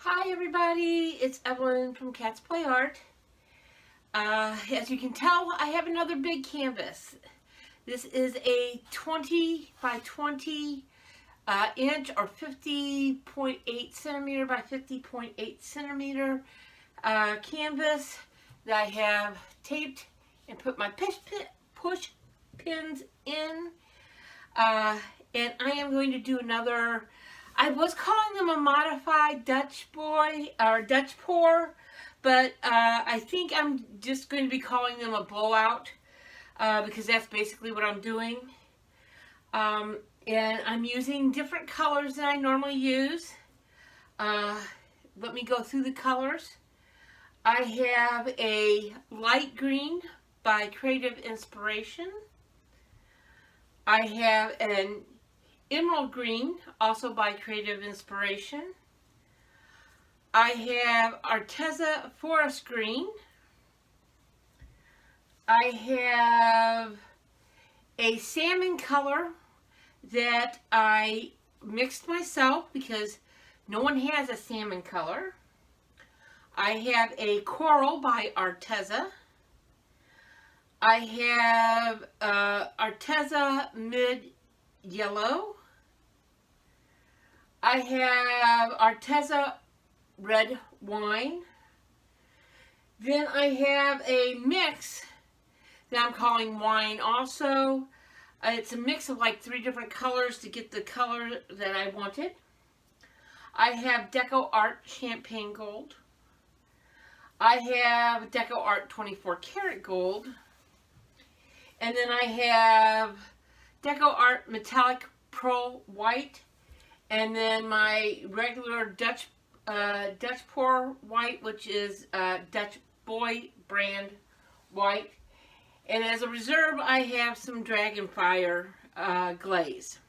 Hi everybody, it's Evelyn from Cats Play Art. As you can tell, I have another big canvas. This is a 20 by 20 inch or 50.8 centimeter by 50.8 centimeter canvas that I have taped and put my push pins in. And I am going to do another. I was calling them a modified Dutch boy or Dutch pour, but I think I'm just going to be calling them a blowout because that's basically what I'm doing. And I'm using different colors than I normally use. Let me go through the colors. I have a light green by Creative Inspiration. I have an emerald green, also by Creative Inspiration. I have Arteza Forest Green. I have a salmon color that I mixed myself because no one has a salmon color. I have a coral by Arteza. I have Arteza Mid Yellow. I have Arteza Red Wine. Then I have a mix that I'm calling wine also. It's a mix of like 3 different colors to get the color that I wanted. I have Deco Art Champagne Gold. I have Deco Art 24 Karat Gold. And then I have Deco Art Metallic Pearl White. And then my regular Dutch pour white, which is Dutch Boy brand white. And as a reserve, I have some Dragonfire glaze.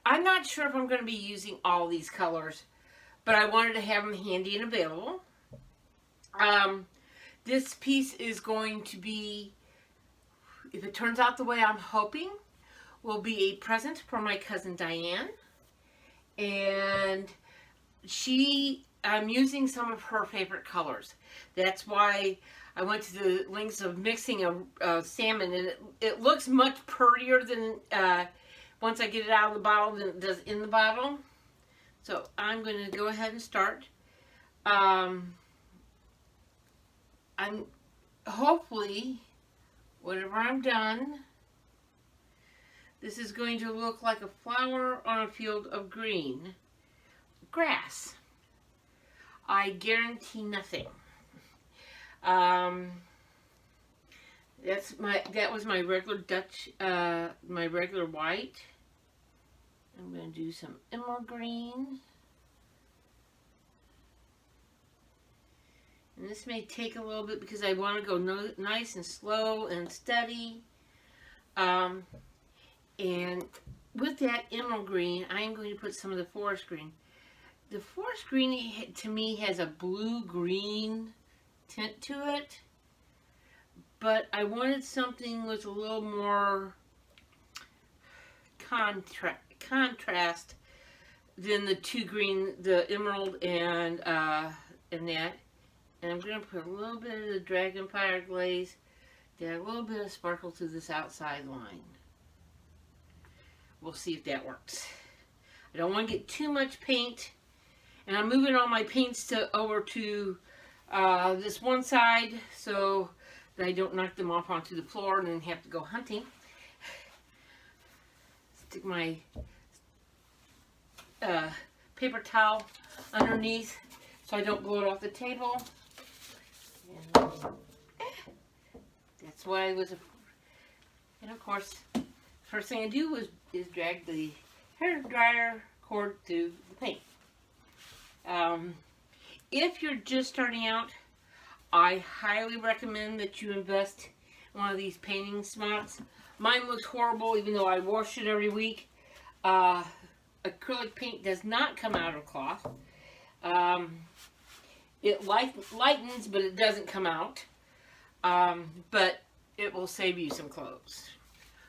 I'm not sure if I'm going to be using all these colors, but I wanted to have them handy and available. This piece is going to be, if it turns out the way I'm hoping, will be a present for my cousin Diane. And I'm using some of her favorite colors. That's why I went to the lengths of mixing a salmon, and it looks much prettier than once I get it out of the bottle than it does in the bottle. So I'm going to go ahead and start. I'm hopefully, whatever I'm done, this is going to look like a flower on a field of green grass. I guarantee nothing. That was my regular Dutch, my regular white. I'm going to do some emerald green. And this may take a little bit because I want to go nice and slow and steady. And with that emerald green, I am going to put some of the forest green. The forest green, to me, has a blue-green tint to it. But I wanted something with a little more contrast than the 2 green, the emerald and that. And I'm going to put a little bit of the Dragonfire glaze to add a little bit of sparkle to this outside line. We'll see if that works. I don't want to get too much paint. And I'm moving all my paints over to this one side so that I don't knock them off onto the floor and then have to go hunting. Stick my paper towel underneath so I don't blow it off the table. And that's why I was. And of course, first thing I do is drag the hair dryer cord through the paint. If you're just starting out, I highly recommend that you invest in one of these painting spots. Mine looks horrible even though I wash it every week. Acrylic paint does not come out of cloth. It lightens, but it doesn't come out. But it will save you some clothes.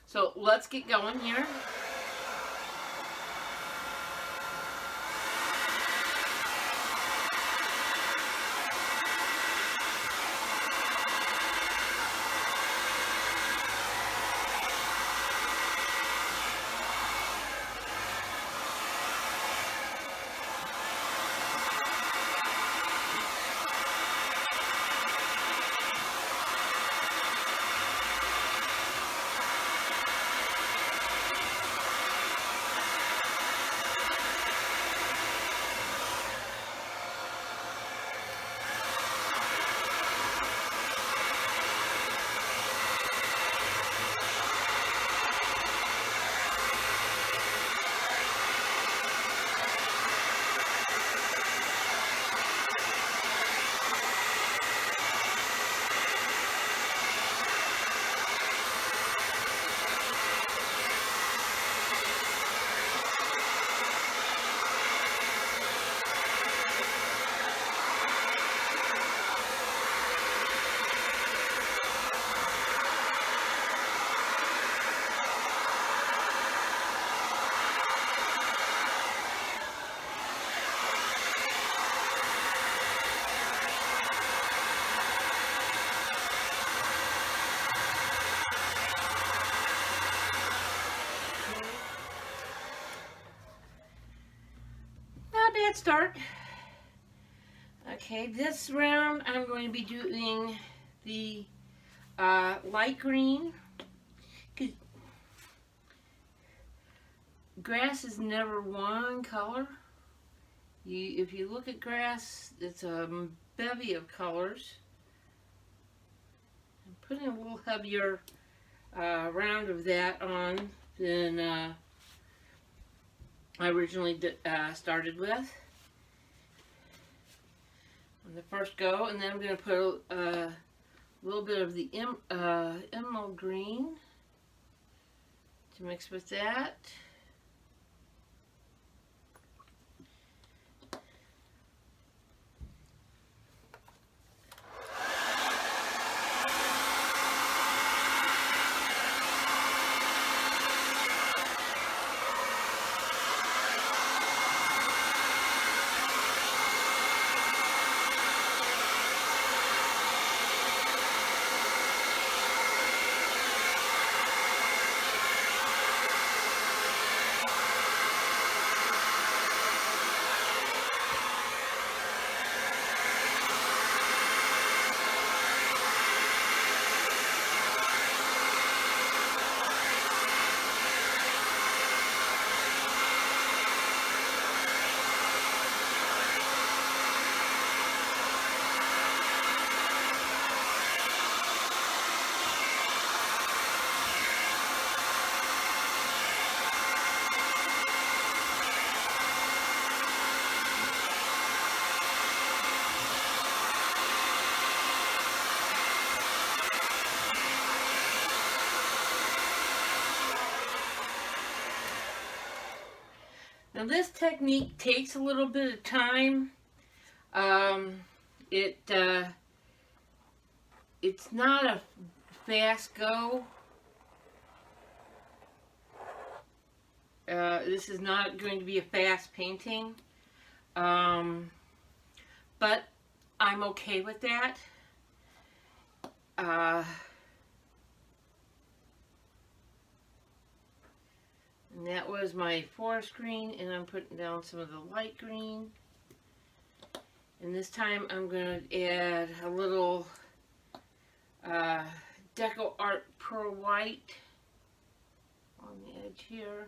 So let's get going here. let's start. Okay, this round I'm going to be doing the light green. Grass is never one color. If you look at grass, it's a bevy of colors. I'm putting a little heavier round of that on than I originally started with on the first go, and then I'm going to put a little bit of the emerald green to mix with that. Now this technique takes a little bit of time. It's not a fast go. This is not going to be a fast painting, but I'm okay with that. And that was my forest green, and I'm putting down some of the light green. And this time I'm going to add a little Deco Art Pearl White on the edge here.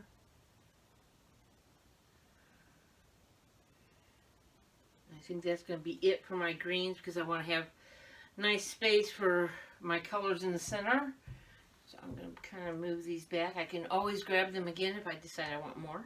I think that's going to be it for my greens because I want to have nice space for my colors in the center. So I'm going to kind of move these back. I can always grab them again if I decide I want more.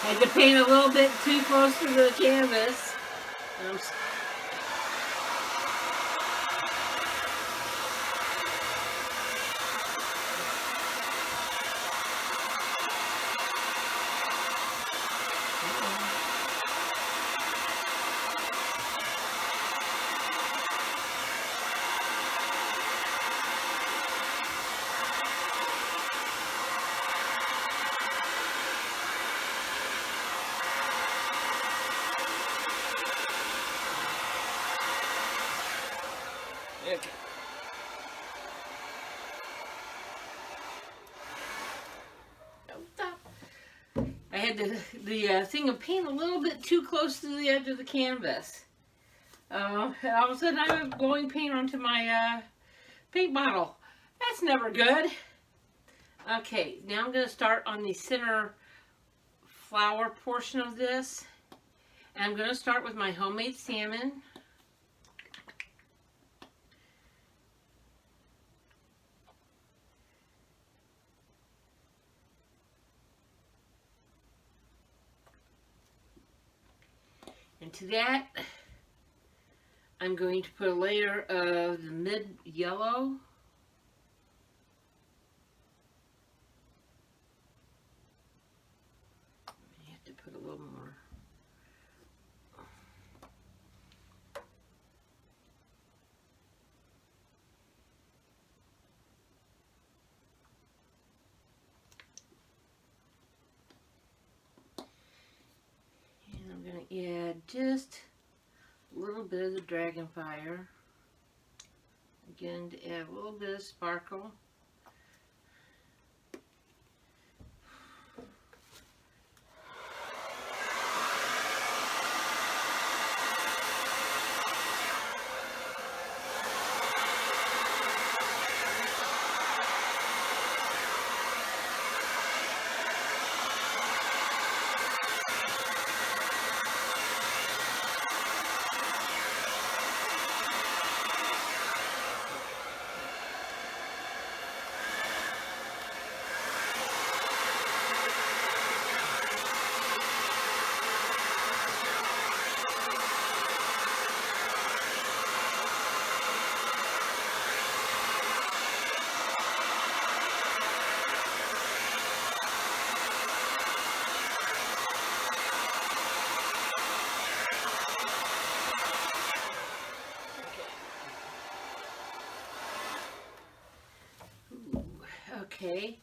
I had to paint a little bit too close to the canvas. Okay. I had the thing of paint a little bit too close to the edge of the canvas. And all of a sudden I have glowing paint onto my paint bottle. That's never good. Okay, now I'm going to start on the center flower portion of this. And I'm going to start with my homemade salmon. And to that, I'm going to put a layer of the mid yellow. I have to put a little more. And I'm going to add just a little bit of the Dragonfire. Again, to add a little bit of sparkle. Okay,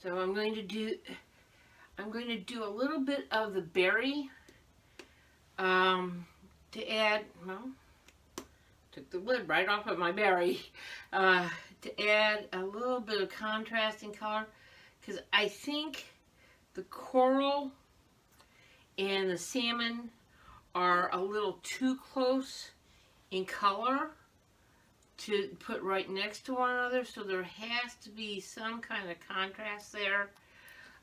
so I'm going to do a little bit of the berry to add. Well, took the lid right off of my berry to add a little bit of contrasting color, because I think the coral and the salmon are a little too close in color to put right next to one another, so there has to be some kind of contrast there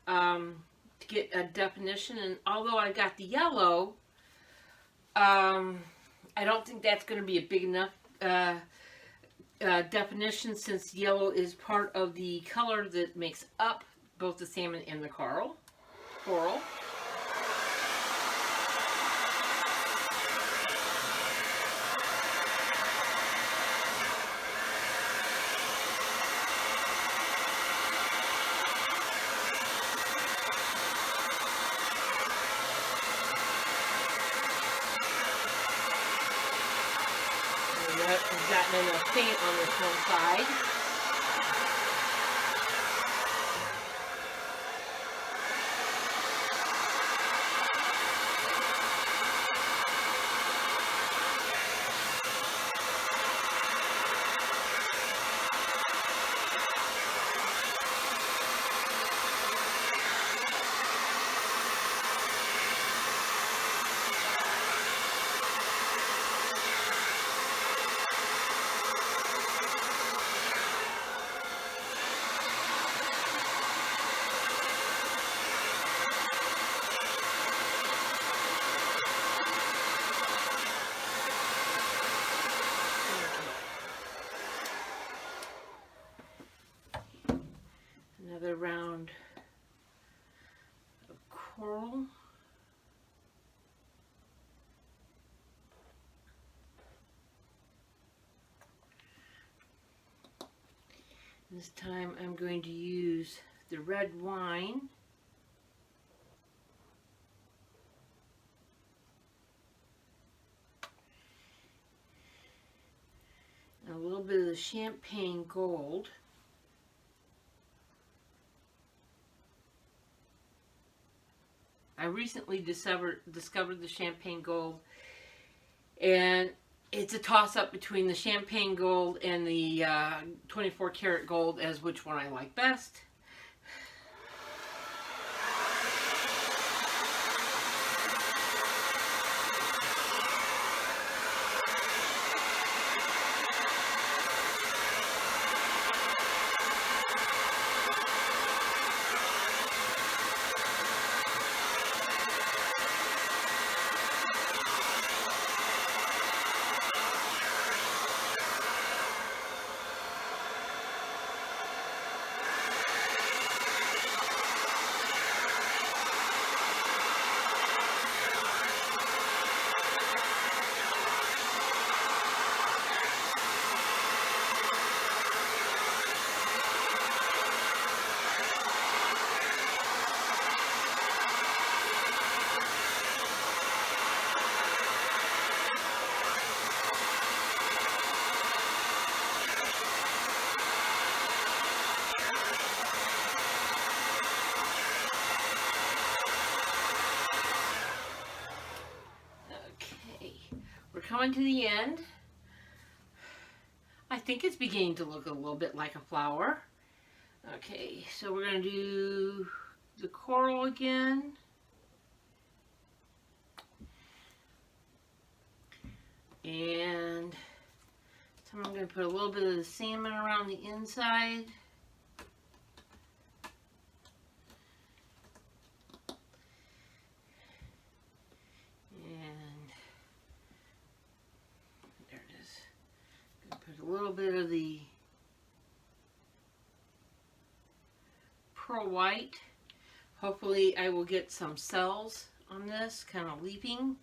to get a definition. And although I got the yellow, I don't think that's going to be a big enough definition, since yellow is part of the color that makes up both the salmon and the coral. I've gotten enough paint on this one side. Another round of coral. This time I'm going to use the red wine. And a little bit of the champagne gold. I recently discovered the champagne gold, and it's a toss-up between the champagne gold and the 24 karat gold as which one I like best. coming to the end. I think it's beginning to look a little bit like a flower. Okay, so we're going to do the coral again. And so I'm going to put a little bit of the salmon around the inside. And there it is. I'm going to put a little bit of the pearl white. Hopefully I will get some cells on this, kind of leaping.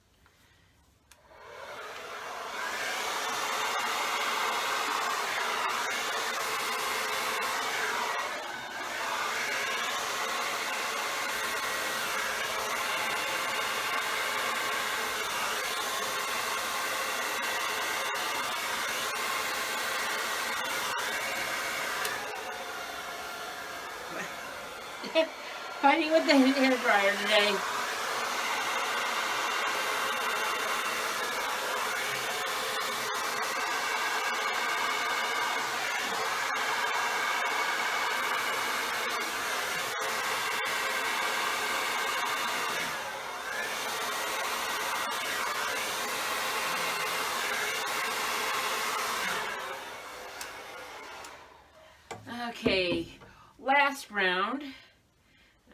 Fighting with the hair dryer today. Okay, last round.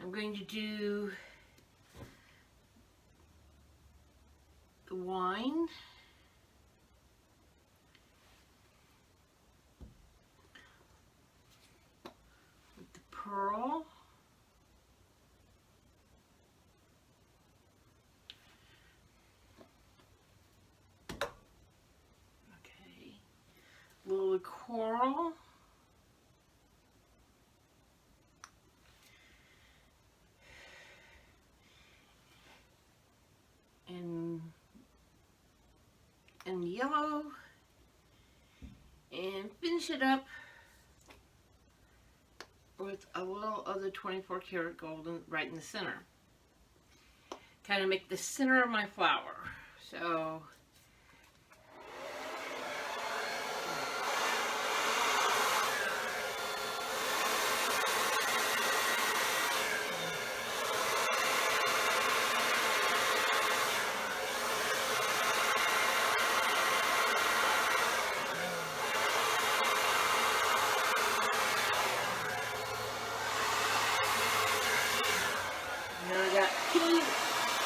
I'm going to do the wine. With the pearl. Okay. A little coral. And yellow, and finish it up with a little of the 24 karat gold right in the center. Kind of make the center of my flower. So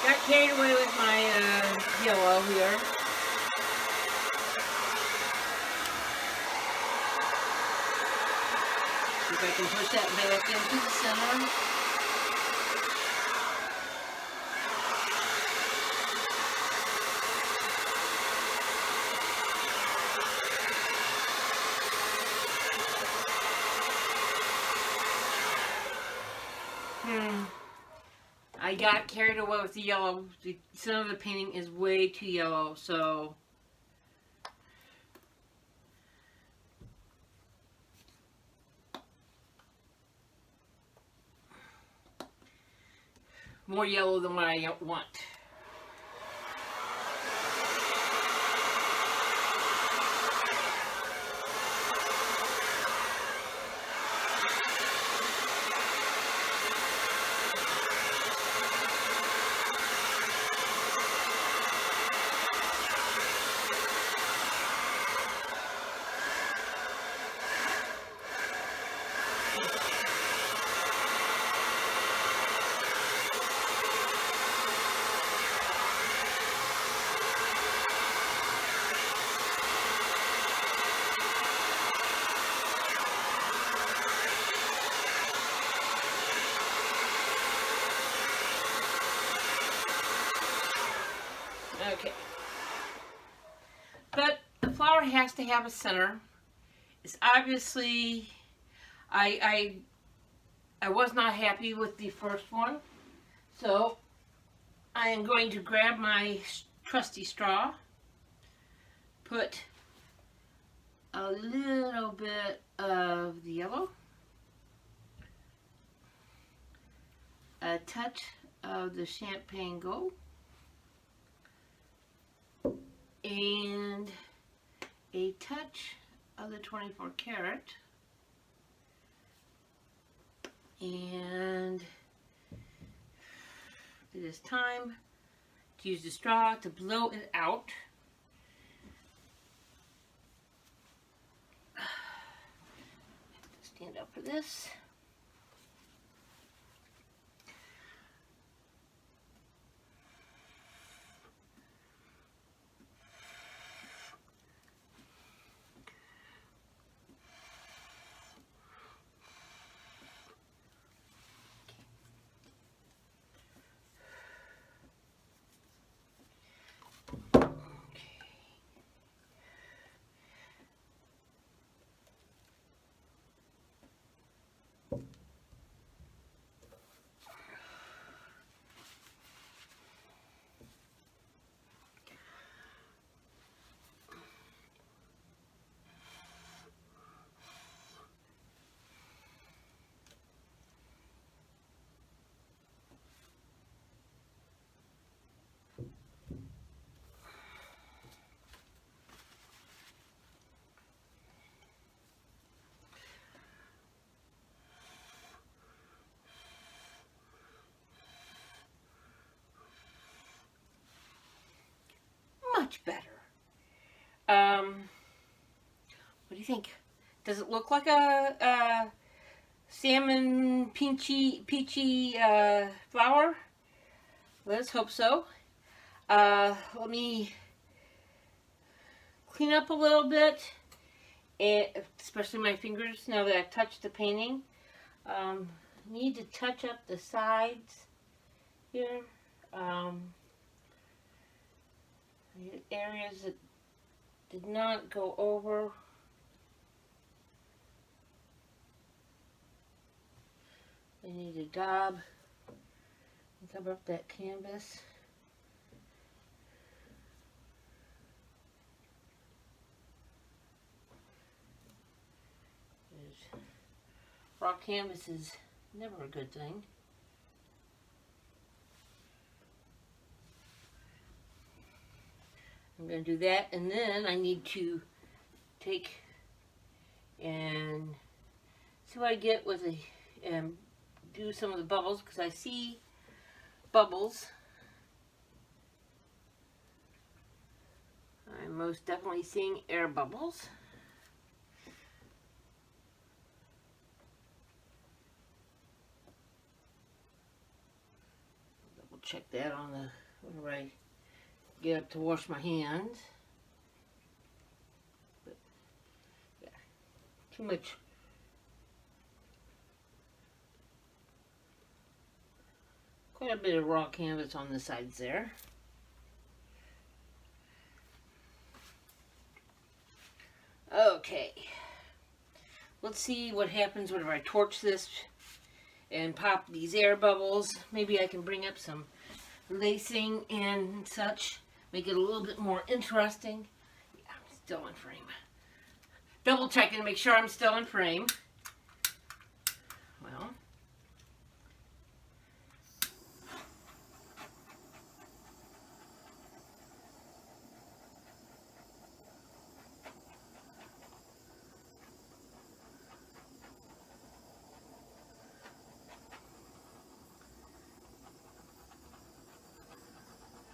got carried away with my yellow here. See if I can push that back into the center. I got carried away with the yellow. The center of the painting is way too yellow, so more yellow than what I want. Okay. But the flower has to have a center. It's obviously, I was not happy with the first one. So I am going to grab my trusty straw, put a little bit of the yellow, a touch of the champagne gold, and a touch of the 24 karat. And it is time to use the straw to blow it out. Stand up for this. Much better. What do you think? Does it look like a salmon peachy flower? Let's hope so. Let me clean up a little bit, especially my fingers now that I've touched the painting. Need to touch up the sides here. Areas that did not go over. I need to dab and cover up that canvas. Raw canvas is never a good thing. I'm going to do that, and then I need to take and see what I get with and do some of the bubbles, because I see bubbles. I'm most definitely seeing air bubbles. Double check that on the whenever I get up to wash my hands. But yeah, too much. Quite a bit of raw canvas on the sides there. Okay, let's see what happens whenever I torch this and pop these air bubbles. Maybe I can bring up some lacing and such, make it a little bit more interesting. Yeah, I'm still in frame. Double checking to make sure I'm still in frame. Well,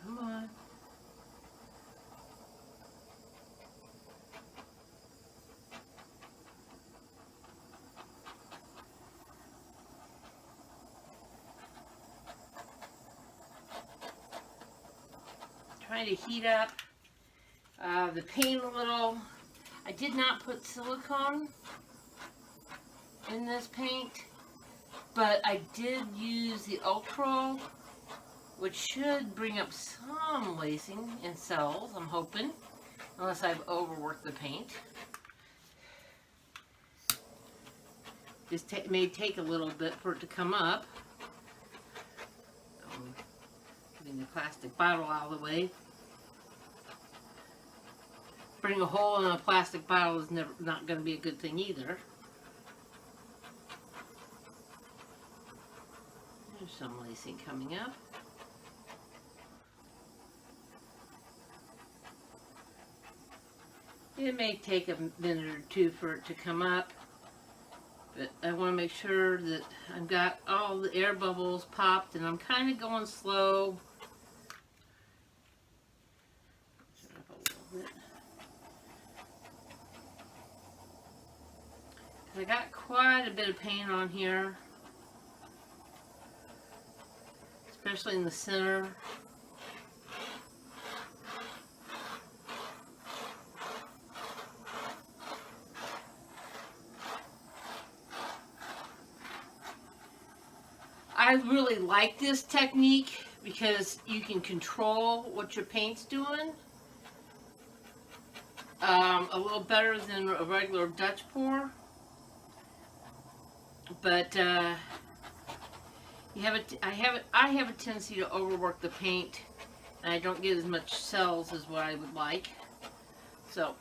come on. Trying to heat up the paint a little. I did not put silicone in this paint, but I did use the Ultrol, which should bring up some lacing and cells, I'm hoping, unless I've overworked the paint. This may take a little bit for it to come up. Getting the plastic bottle out of the way. Burning a hole in a plastic bottle is not going to be a good thing either. There's some lacing coming up. It may take a minute or two for it to come up, but I want to make sure that I've got all the air bubbles popped, and I'm kind of going slow. Up a little bit. I got quite a bit of paint on here, especially in the center. I really like this technique because you can control what your paint's doing a little better than a regular Dutch pour. But I have a tendency to overwork the paint, and I don't get as much cells as what I would like. So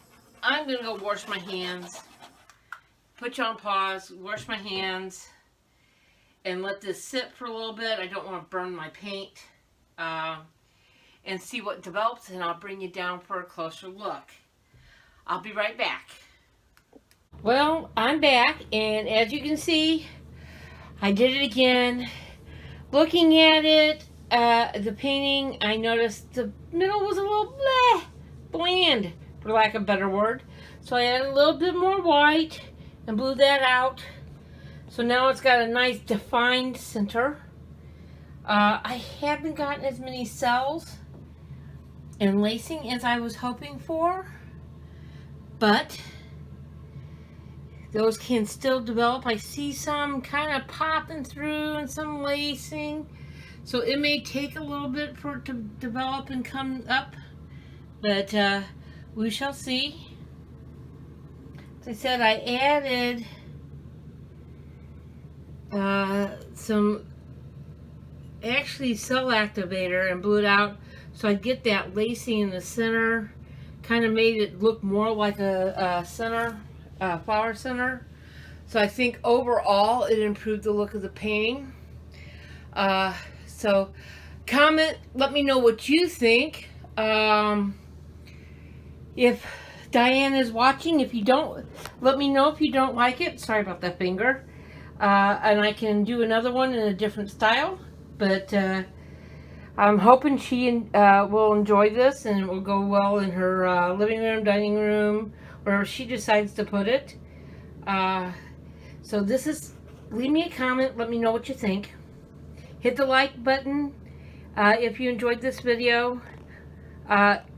I'm gonna go wash my hands, put you on pause, wash my hands, and let this sit for a little bit. I don't want to burn my paint, and see what develops, and I'll bring you down for a closer look. I'll be right back. Well, I'm back, and as you can see, I did it again. Looking at it, the painting, I noticed the middle was a little bland, for lack of a better word. So I added a little bit more white and blew that out. So now it's got a nice defined center. I haven't gotten as many cells and lacing as I was hoping for, but those can still develop. I see some kind of popping through and some lacing. So it may take a little bit for it to develop and come up, but we shall see. As I said, I added some actually cell activator and blew it out so I'd get that lacing in the center. Kind of made it look more like a center, flower center. So I think overall it improved the look of the painting. So comment, let me know what you think. If Diane is watching, if you don't, let me know if you don't like it. Sorry about that finger. And I can do another one in a different style. But I'm hoping she will enjoy this and it will go well in her living room, dining room, wherever she decides to put it. So this is, leave me a comment, let me know what you think. Hit the like button if you enjoyed this video.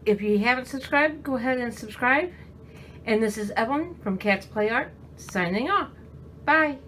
If you haven't subscribed, go ahead and subscribe. And this is Evelyn from Cat's Play Art, signing off. Bye.